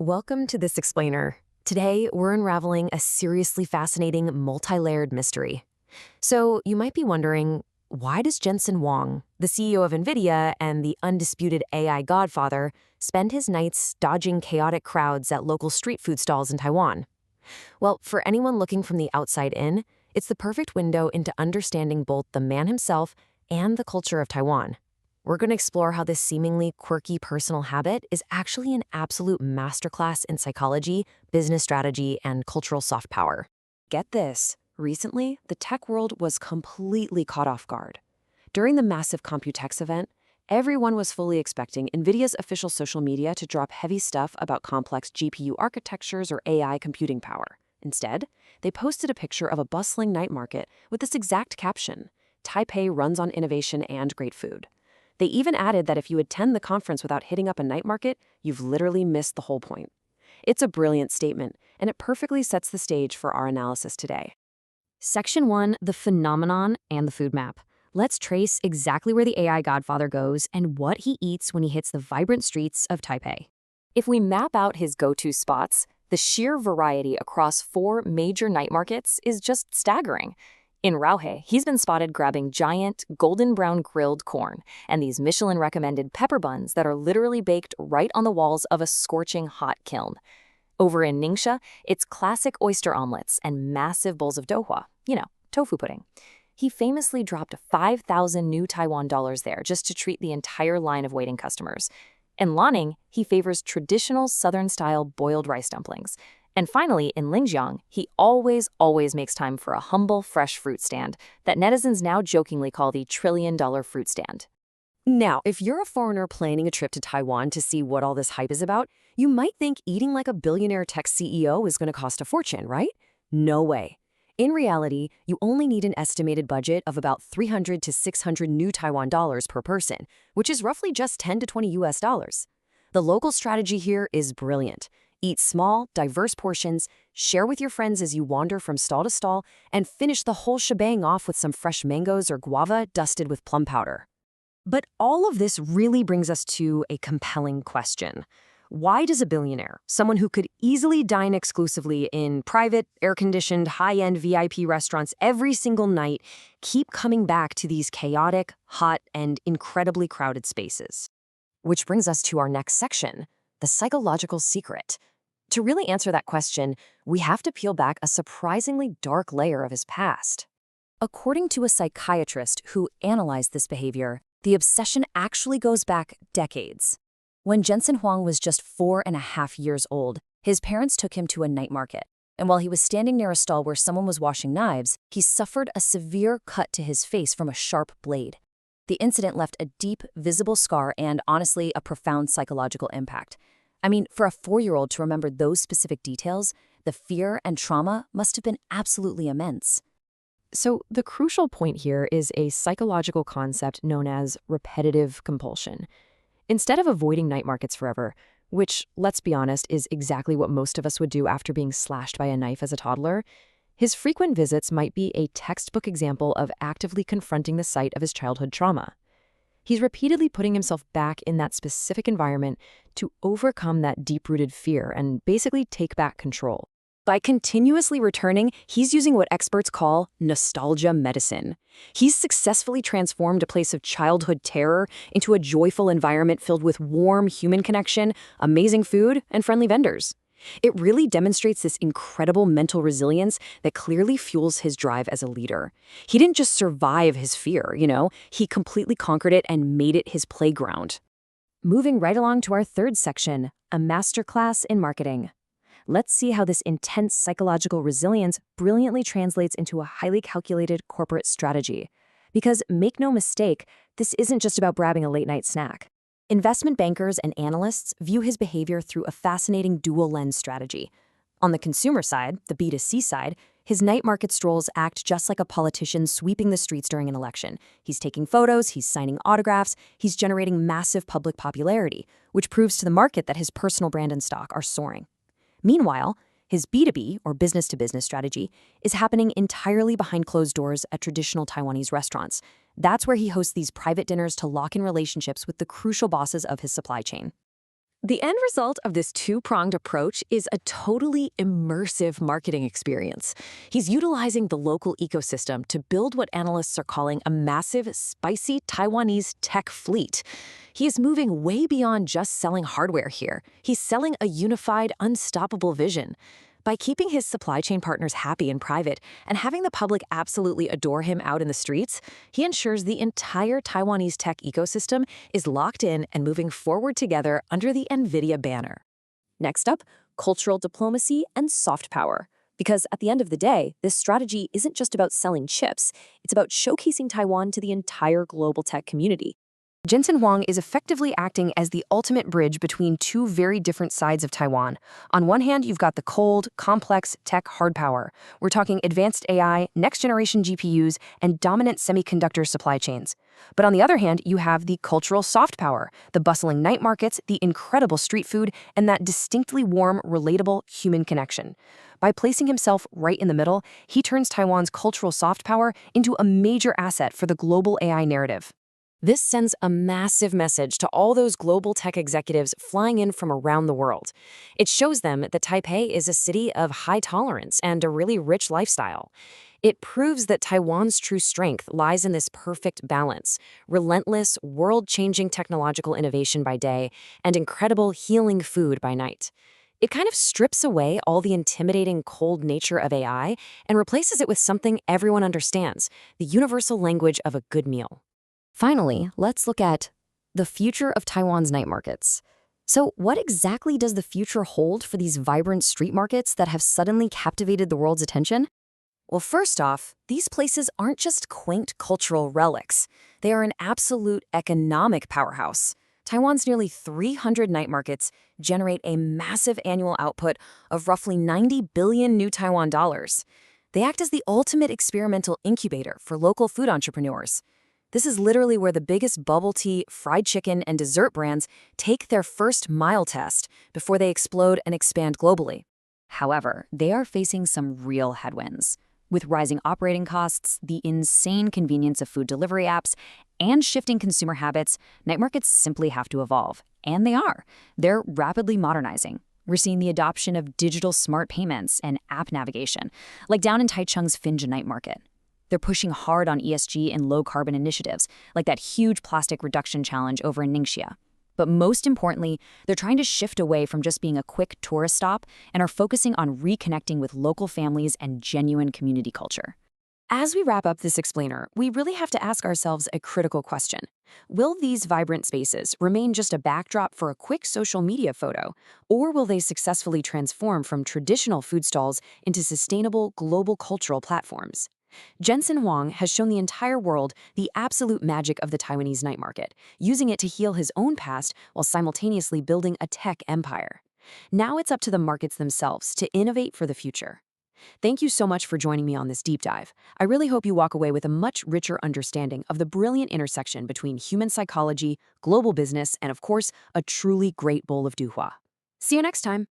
Welcome to This Explainer. Today, we're unraveling a seriously fascinating, multi-layered mystery. So, you might be wondering, why does Jensen Huang, the CEO of NVIDIA and the undisputed AI godfather, spend his nights dodging chaotic crowds at local street food stalls in Taiwan? Well, for anyone looking from the outside in, it's the perfect window into understanding both the man himself and the culture of Taiwan. We're going to explore how this seemingly quirky personal habit is actually an absolute masterclass in psychology, business strategy, and cultural soft power. Get this. Recently, the tech world was completely caught off guard. During the massive Computex event, everyone was fully expecting NVIDIA's official social media to drop heavy stuff about complex GPU architectures or AI computing power. Instead, they posted a picture of a bustling night market with this exact caption: "Taipei runs on innovation and great food." They even added that if you attend the conference without hitting up a night market, you've literally missed the whole point. It's a brilliant statement, and it perfectly sets the stage for our analysis today. Section 1, the phenomenon and the food map. Let's trace exactly where the AI godfather goes and what he eats when he hits the vibrant streets of Taipei. If we map out his go-to spots, the sheer variety across 4 major night markets is just staggering. In Rauhe, he's been spotted grabbing giant, golden brown grilled corn and these Michelin-recommended pepper buns that are literally baked right on the walls of a scorching hot kiln. Over in Ningxia, it's classic oyster omelets and massive bowls of douhua, tofu pudding. He famously dropped 5,000 new Taiwan dollars there just to treat the entire line of waiting customers. In Lanning, he favors traditional Southern-style boiled rice dumplings. And finally, in Lingjiang, he always makes time for a humble, fresh fruit stand that netizens now jokingly call the trillion-dollar fruit stand. Now, if you're a foreigner planning a trip to Taiwan to see what all this hype is about, you might think eating like a billionaire tech CEO is going to cost a fortune, right? No way. In reality, you only need an estimated budget of about 300 to 600 new Taiwan dollars per person, which is roughly just 10 to 20 US dollars. The local strategy here is brilliant. Eat small, diverse portions, share with your friends as you wander from stall to stall, and finish the whole shebang off with some fresh mangoes or guava dusted with plum powder. But all of this really brings us to a compelling question. Why does a billionaire, someone who could easily dine exclusively in private, air-conditioned, high-end VIP restaurants every single night, keep coming back to these chaotic, hot, and incredibly crowded spaces? Which brings us to our next section, the psychological secret. To really answer that question, we have to peel back a surprisingly dark layer of his past. According to a psychiatrist who analyzed this behavior, the obsession actually goes back decades. When Jensen Huang was just 4.5 years old, his parents took him to a night market. And while he was standing near a stall where someone was washing knives, he suffered a severe cut to his face from a sharp blade. The incident left a deep, visible scar and, honestly, a profound psychological impact. I mean, for a 4-year-old to remember those specific details, the fear and trauma must have been absolutely immense. So the crucial point here is a psychological concept known as repetitive compulsion. Instead of avoiding night markets forever, which, let's be honest, is exactly what most of us would do after being slashed by a knife as a toddler, his frequent visits might be a textbook example of actively confronting the site of his childhood trauma. He's repeatedly putting himself back in that specific environment to overcome that deep-rooted fear and basically take back control. By continuously returning, he's using what experts call nostalgia medicine. He's successfully transformed a place of childhood terror into a joyful environment filled with warm human connection, amazing food, and friendly vendors. It really demonstrates this incredible mental resilience that clearly fuels his drive as a leader. He didn't just survive his fear, he completely conquered it and made it his playground. Moving right along to our third section, a masterclass in marketing. Let's see how this intense psychological resilience brilliantly translates into a highly calculated corporate strategy. Because make no mistake, this isn't just about grabbing a late-night snack. Investment bankers and analysts view his behavior through a fascinating dual-lens strategy. On the consumer side, the B2C side, his night market strolls act just like a politician sweeping the streets during an election. He's taking photos, he's signing autographs, he's generating massive public popularity, which proves to the market that his personal brand and stock are soaring. Meanwhile, his B2B, or business-to-business strategy, is happening entirely behind closed doors at traditional Taiwanese restaurants. That's where he hosts these private dinners to lock in relationships with the crucial bosses of his supply chain. The end result of this two-pronged approach is a totally immersive marketing experience. He's utilizing the local ecosystem to build what analysts are calling a massive, spicy Taiwanese tech fleet. He is moving way beyond just selling hardware here. He's selling a unified, unstoppable vision. By keeping his supply chain partners happy in private and having the public absolutely adore him out in the streets, he ensures the entire Taiwanese tech ecosystem is locked in and moving forward together under the NVIDIA banner. Next up, cultural diplomacy and soft power. Because at the end of the day, this strategy isn't just about selling chips, it's about showcasing Taiwan to the entire global tech community. Jensen Huang is effectively acting as the ultimate bridge between two very different sides of Taiwan. On one hand, you've got the cold, complex tech hard power. We're talking advanced AI, next-generation GPUs, and dominant semiconductor supply chains. But on the other hand, you have the cultural soft power, the bustling night markets, the incredible street food, and that distinctly warm, relatable human connection. By placing himself right in the middle, he turns Taiwan's cultural soft power into a major asset for the global AI narrative. This sends a massive message to all those global tech executives flying in from around the world. It shows them that Taipei is a city of high tolerance and a really rich lifestyle. It proves that Taiwan's true strength lies in this perfect balance: relentless, world-changing technological innovation by day and incredible healing food by night. It kind of strips away all the intimidating, cold nature of AI and replaces it with something everyone understands: the universal language of a good meal. Finally, let's look at the future of Taiwan's night markets. So what exactly does the future hold for these vibrant street markets that have suddenly captivated the world's attention? Well, first off, these places aren't just quaint cultural relics. They are an absolute economic powerhouse. Taiwan's nearly 300 night markets generate a massive annual output of roughly 90 billion new Taiwan dollars. They act as the ultimate experimental incubator for local food entrepreneurs. This is literally where the biggest bubble tea, fried chicken, and dessert brands take their first mile test before they explode and expand globally. However, they are facing some real headwinds. With rising operating costs, the insane convenience of food delivery apps, and shifting consumer habits, night markets simply have to evolve. And they are. They're rapidly modernizing. We're seeing the adoption of digital smart payments and app navigation, like down in Taichung's Finja night market. They're pushing hard on ESG and low-carbon initiatives, like that huge plastic reduction challenge over in Ningxia. But most importantly, they're trying to shift away from just being a quick tourist stop and are focusing on reconnecting with local families and genuine community culture. As we wrap up this explainer, we really have to ask ourselves a critical question. Will these vibrant spaces remain just a backdrop for a quick social media photo, or will they successfully transform from traditional food stalls into sustainable global cultural platforms? Jensen Huang has shown the entire world the absolute magic of the Taiwanese night market, using it to heal his own past while simultaneously building a tech empire. Now it's up to the markets themselves to innovate for the future. Thank you so much for joining me on this deep dive. I really hope you walk away with a much richer understanding of the brilliant intersection between human psychology, global business, and of course, a truly great bowl of duhua. See you next time.